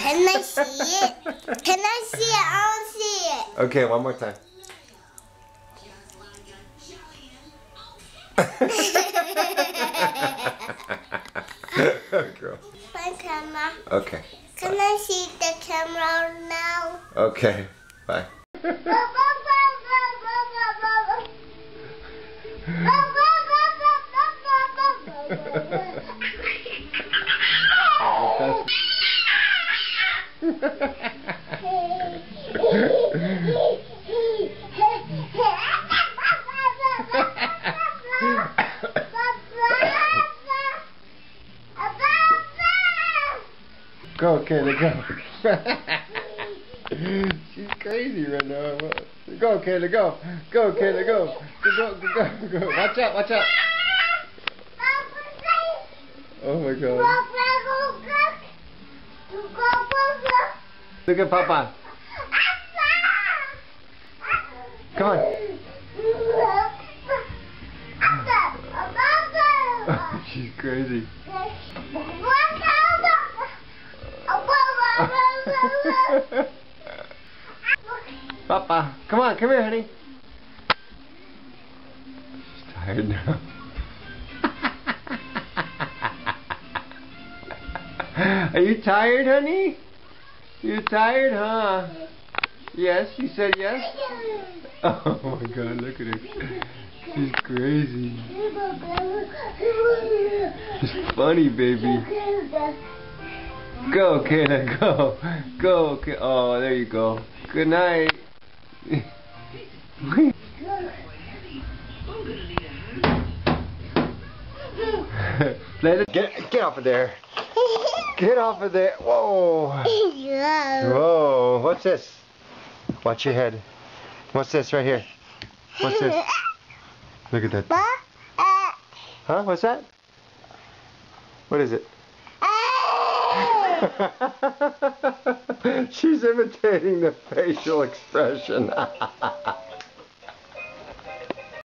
Can I see it? Can I see it? I want to see it. Okay, one more time. Girl. My camera. Okay. Can I see the camera now? Okay. Bye. Go, Kayla, go. She's crazy right now. Go, Kayla, go. Go, Kayla, go. Go. Watch out, watch out. Oh my God. Look at Papa. Come on. She's crazy. Papa, come on, come here, honey. She's tired now. Are you tired, honey? You tired, huh? Yes, you said yes? Oh my God, look at her. She's crazy. She's funny, baby. Go, Kayla, go. Go, Kayla. Oh, there you go. Good night. Get off of there. Get off of there. Whoa. Whoa. What's this? Watch your head. What's this right here? What's this? Look at that. Huh? What's that? What is it? She's imitating the facial expression.